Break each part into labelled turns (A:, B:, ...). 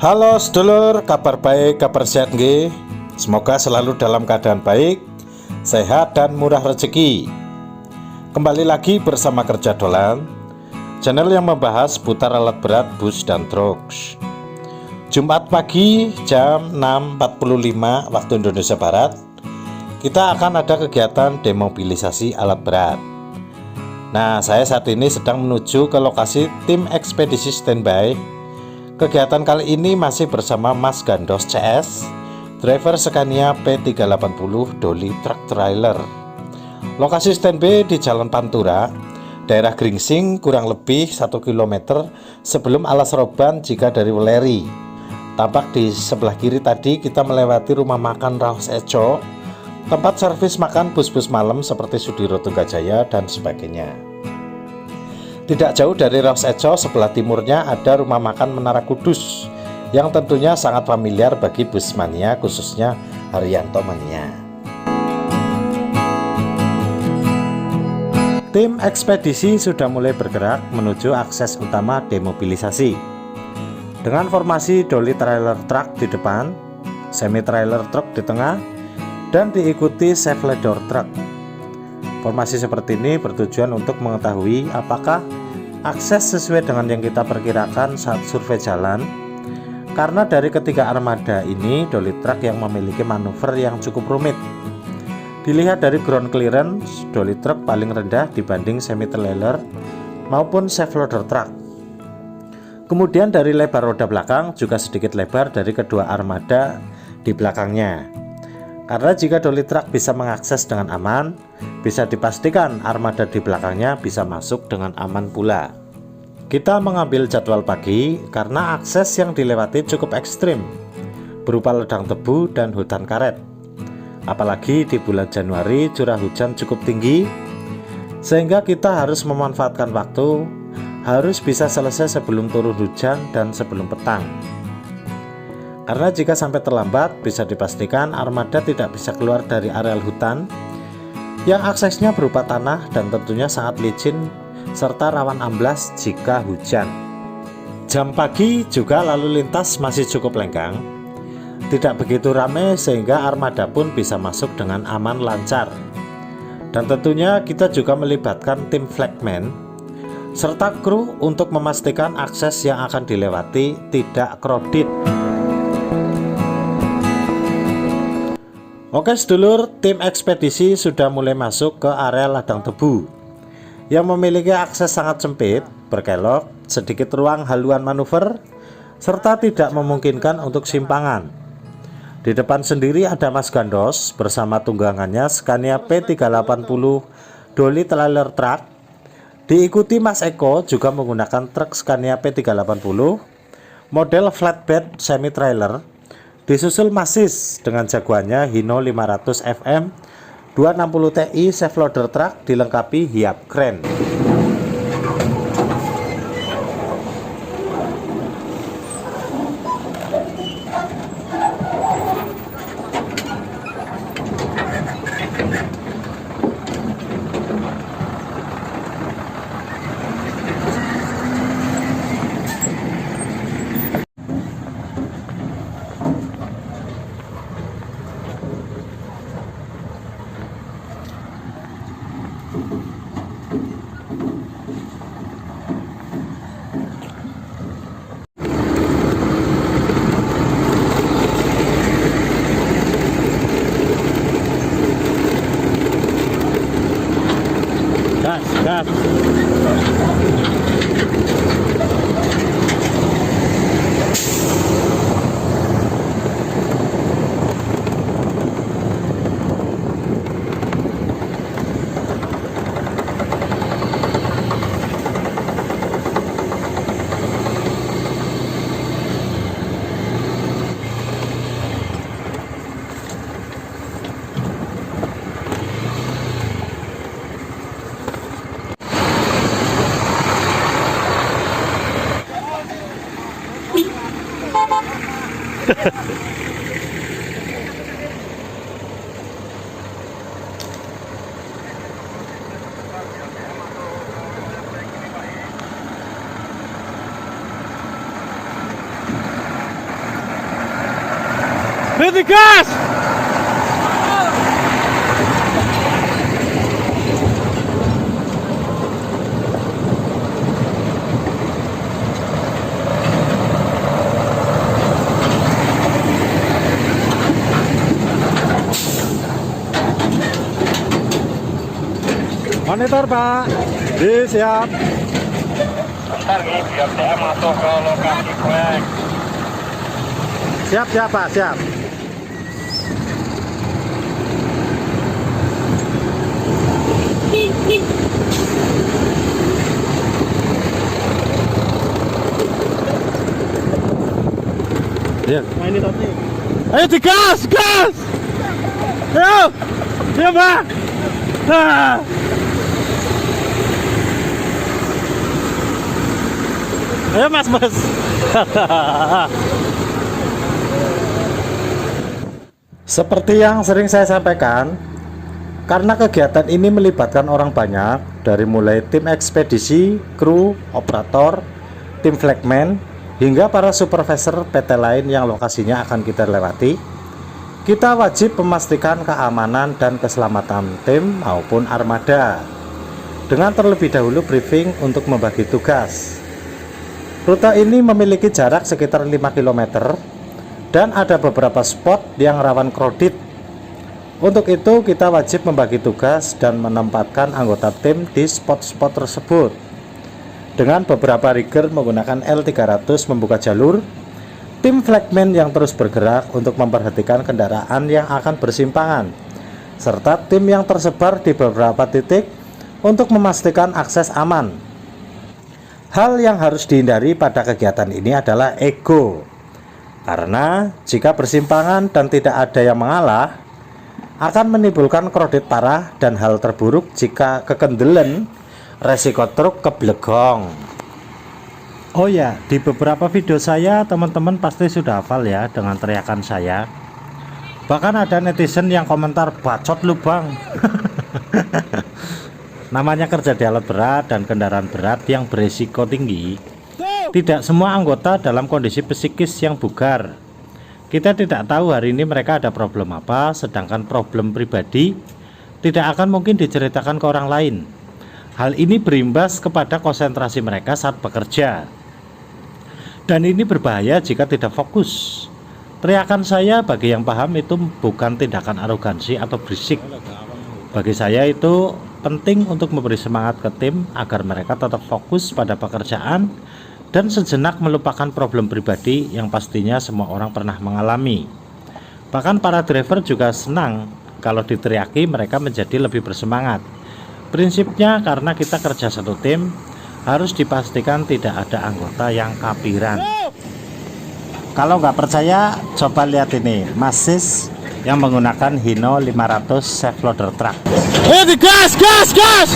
A: Halo sedulur, kabar baik, kabar sehat nggih? Semoga selalu dalam keadaan baik, sehat dan murah rezeki. Kembali lagi bersama Kerja Dolan, channel yang membahas seputar alat berat, bus dan truk. Jumat pagi jam 6.45 waktu Indonesia Barat, kita akan ada kegiatan demobilisasi alat berat. Nah, saya saat ini sedang menuju ke lokasi tim ekspedisi standby. Kegiatan kali ini masih bersama Mas Gandos CS, driver Scania P380 Dolly Truck Trailer. Lokasi standby di Jalan Pantura, daerah Gringsing, kurang lebih 1 km sebelum Alas Roban jika dari Weleri. Tampak di sebelah kiri tadi kita melewati rumah makan Raos Eco, tempat servis makan bus-bus malam seperti Sudiro Tunggajaya dan sebagainya. Tidak jauh dari Raos Eco, sebelah timurnya ada rumah makan Menara Kudus yang tentunya sangat familiar bagi bus mania, khususnya Haryanto mania. Tim ekspedisi sudah mulai bergerak menuju akses utama demobilisasi dengan formasi dolly trailer truck di depan, semi trailer truck di tengah, dan diikuti safe ladder truck. Formasi seperti ini bertujuan untuk mengetahui apakah akses sesuai dengan yang kita perkirakan saat survei jalan, karena dari ketiga armada ini dolly truck yang memiliki manuver yang cukup rumit. Dilihat dari ground clearance, dolly truck paling rendah dibanding semi trailer maupun safe loader truck. Kemudian dari lebar roda belakang juga sedikit lebar dari kedua armada di belakangnya. Karena jika dolly truck bisa mengakses dengan aman, bisa dipastikan armada di belakangnya bisa masuk dengan aman pula. Kita mengambil jadwal pagi karena akses yang dilewati cukup ekstrim, berupa ledang tebu dan hutan karet. Apalagi di bulan Januari curah hujan cukup tinggi, sehingga kita harus memanfaatkan waktu, harus bisa selesai sebelum turun hujan dan sebelum petang. Karena jika sampai terlambat, bisa dipastikan armada tidak bisa keluar dari areal hutan yang aksesnya berupa tanah dan tentunya sangat licin serta rawan amblas jika hujan. Jam pagi juga lalu lintas masih cukup lenggang, tidak begitu ramai sehingga armada pun bisa masuk dengan aman lancar. Dan tentunya kita juga melibatkan tim flagman serta kru untuk memastikan akses yang akan dilewati tidak crowded. Oke sedulur, tim ekspedisi sudah mulai masuk ke area ladang tebu yang memiliki akses sangat sempit, berkelok, sedikit ruang haluan manuver, serta tidak memungkinkan untuk simpangan. Di depan sendiri ada Mas Gandos bersama tunggangannya Scania P380 Dolly Trailer Truck. Diikuti Mas Eko juga menggunakan truk Scania P380 model flatbed semi trailer. Disusul Masis dengan jagoannya Hino 500 FM 260 Ti safe loader truck dilengkapi hiab kren. Gas. Berhenti gas! Monitor Pak, siap.
B: Bentar nih, biar saya masuk ke lokasi proyek.
A: Siap Pak, siap. Ya.
B: Nah ini tadi.
A: Ayo digas, gas. Ayo, ya Pak. Ah. Ayo mas. Seperti yang sering saya sampaikan, karena kegiatan ini melibatkan orang banyak, dari mulai tim ekspedisi, kru, operator, tim flagman, hingga para supervisor PT lain yang lokasinya akan kita lewati, kita wajib memastikan keamanan dan keselamatan tim maupun armada dengan terlebih dahulu briefing untuk membagi tugas. Rute ini memiliki jarak sekitar 5 km dan ada beberapa spot yang rawan kredit. Untuk itu kita wajib membagi tugas dan menempatkan anggota tim di spot-spot tersebut. Dengan beberapa rigger menggunakan L300 membuka jalur, tim flagman yang terus bergerak untuk memperhatikan kendaraan yang akan bersimpangan, serta tim yang tersebar di beberapa titik untuk memastikan akses aman. Hal yang harus dihindari pada kegiatan ini adalah ego, karena jika bersimpangan dan tidak ada yang mengalah, akan menimbulkan kredit parah dan hal terburuk jika kekendelan, resiko truk keblegong. Oh ya, di beberapa video saya teman-teman pasti sudah hafal ya dengan teriakan saya. Bahkan ada netizen yang komentar, bacot lu bang. Namanya kerja di alat berat dan kendaraan berat yang berisiko tinggi. Tidak semua anggota dalam kondisi psikis yang bugar. Kita tidak tahu hari ini mereka ada problem apa, sedangkan problem pribadi tidak akan mungkin diceritakan ke orang lain. Hal ini berimbas kepada konsentrasi mereka saat bekerja. Dan ini berbahaya jika tidak fokus. Teriakan saya bagi yang paham itu bukan tindakan arogansi atau berisik. Bagi saya itu penting untuk memberi semangat ke tim agar mereka tetap fokus pada pekerjaan dan sejenak melupakan problem pribadi yang pastinya semua orang pernah mengalami. Bahkan para driver juga senang kalau diteriaki, mereka menjadi lebih bersemangat. Prinsipnya karena kita kerja satu tim, harus dipastikan tidak ada anggota yang kapiran. Kalau nggak percaya, coba lihat ini, Masis yang menggunakan Hino 500 safe loader truck. Gas, gas, gas!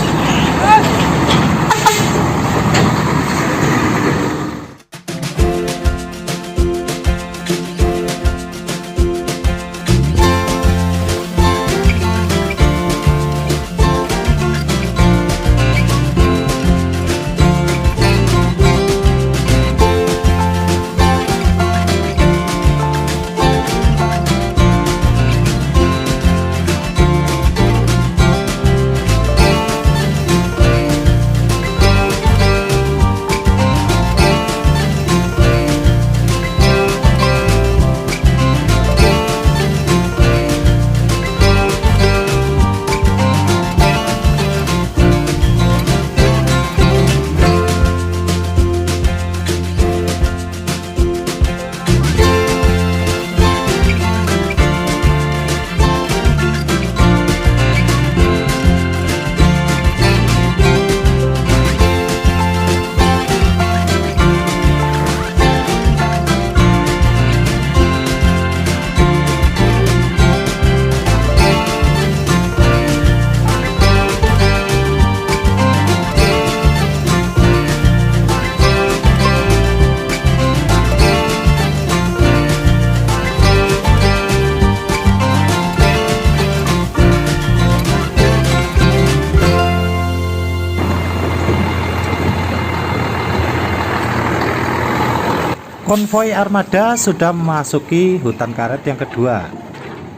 A: Konvoi armada sudah memasuki hutan karet yang kedua,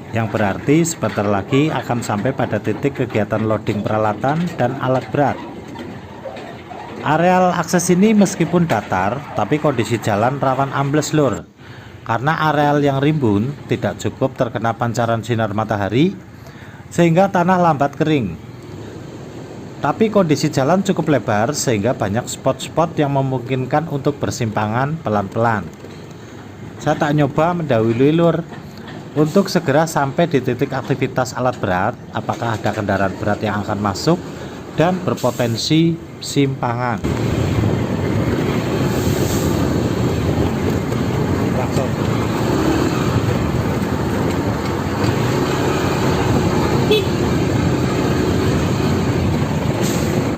A: yang berarti sebentar lagi akan sampai pada titik kegiatan loading peralatan dan alat berat. Areal akses ini meskipun datar, tapi kondisi jalan rawan ambles lur, karena areal yang rimbun tidak cukup terkena pancaran sinar matahari, sehingga tanah lambat kering. Tapi kondisi jalan cukup lebar sehingga banyak spot-spot yang memungkinkan untuk bersimpangan pelan-pelan. Saya tak nyoba mendahului lur untuk segera sampai di titik aktivitas alat berat, apakah ada kendaraan berat yang akan masuk dan berpotensi simpangan. Langsung.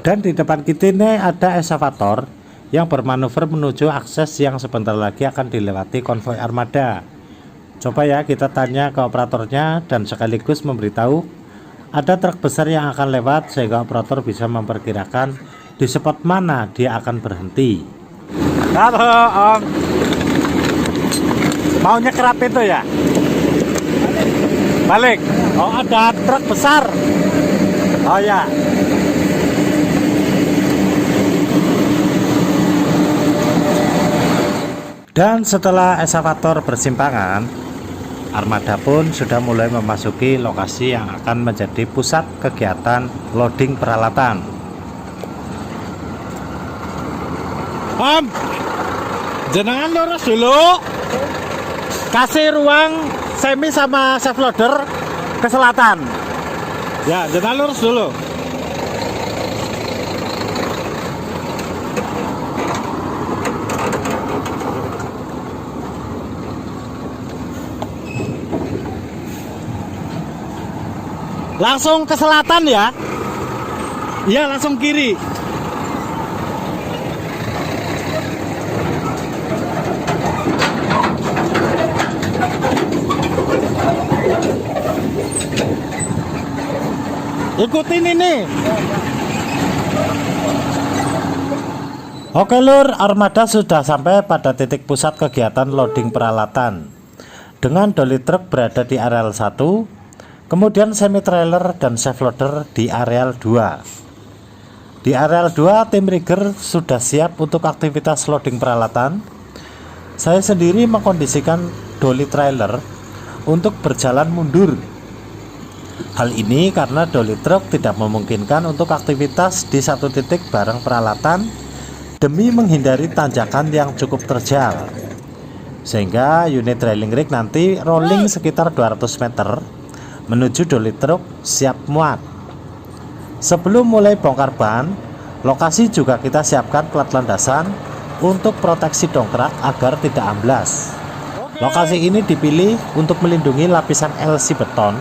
A: Dan di depan kita ini ada eskavator yang bermanuver menuju akses yang sebentar lagi akan dilewati konvoi armada. Coba ya kita tanya ke operatornya dan sekaligus memberitahu ada truk besar yang akan lewat sehingga operator bisa memperkirakan di spot mana dia akan berhenti. Halo Om, mau nyekerap itu ya? Balik. Oh ada truk besar. Oh ya. Dan setelah eskavator bersimpangan, armada pun sudah mulai memasuki lokasi yang akan menjadi pusat kegiatan loading peralatan. Om, jenengan lurus dulu, kasih ruang semi sama safe loader ke selatan. Ya, jenengan lurus dulu. Langsung ke selatan ya. Iya, langsung kiri. Ikutin ini. Oke lur, armada sudah sampai pada titik pusat kegiatan loading peralatan. Dengan dolly truck berada di areal 1, kemudian semi trailer dan safe loader di areal 2. Di areal 2 tim rigger sudah siap untuk aktivitas loading peralatan. Saya sendiri mengkondisikan dolly trailer untuk berjalan mundur. Hal ini karena dolly truck tidak memungkinkan untuk aktivitas di satu titik bareng peralatan demi menghindari tanjakan yang cukup terjal. Sehingga unit trailing rig nanti rolling sekitar 200 meter menuju dolly truck siap muat. Sebelum mulai bongkar ban, lokasi juga kita siapkan plat landasan untuk proteksi dongkrak agar tidak amblas. Lokasi ini dipilih untuk melindungi lapisan LC beton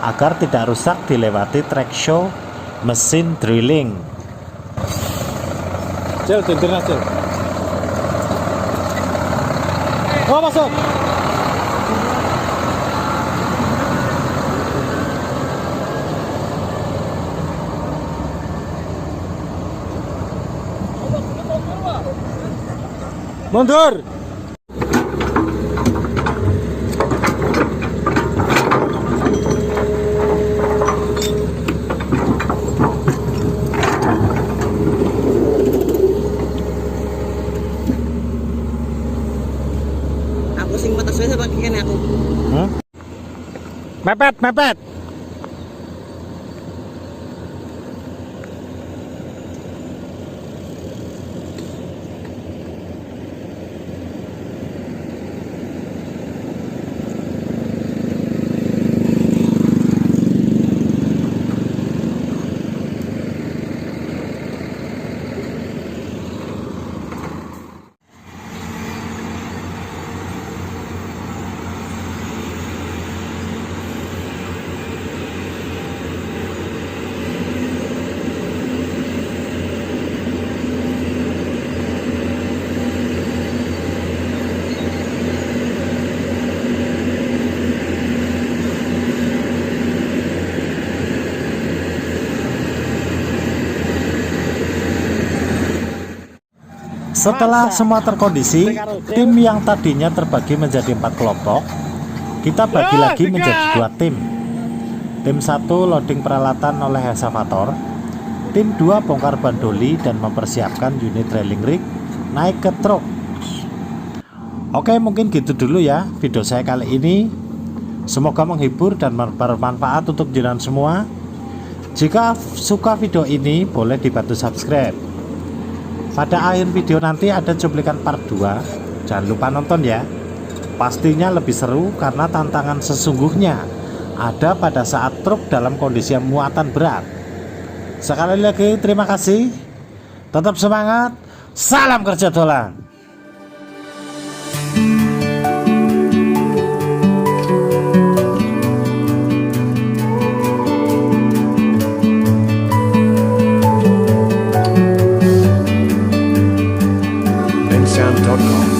A: agar tidak rusak dilewati track show mesin drilling. Cil, Cil. Oh, masuk. Mundur.
C: Aku sing batas saya pakai kene aku.
A: Mepet. Setelah semua terkondisi, tim yang tadinya terbagi menjadi 4 kelompok, kita bagi lagi menjadi 2 tim. Tim 1 loading peralatan oleh eskavator, tim 2 bongkar bandoli dan mempersiapkan unit trailing rig naik ke truk. Oke, mungkin gitu dulu ya video saya kali ini. Semoga menghibur dan bermanfaat untuk jenengan semua. Jika suka video ini, boleh dibantu subscribe. Pada akhir video nanti ada cuplikan part 2. Jangan lupa nonton ya. Pastinya lebih seru karena tantangan sesungguhnya ada pada saat truk dalam kondisi muatan berat. Sekali lagi terima kasih. Tetap semangat. Salam kerja dolan.
D: Bensound.com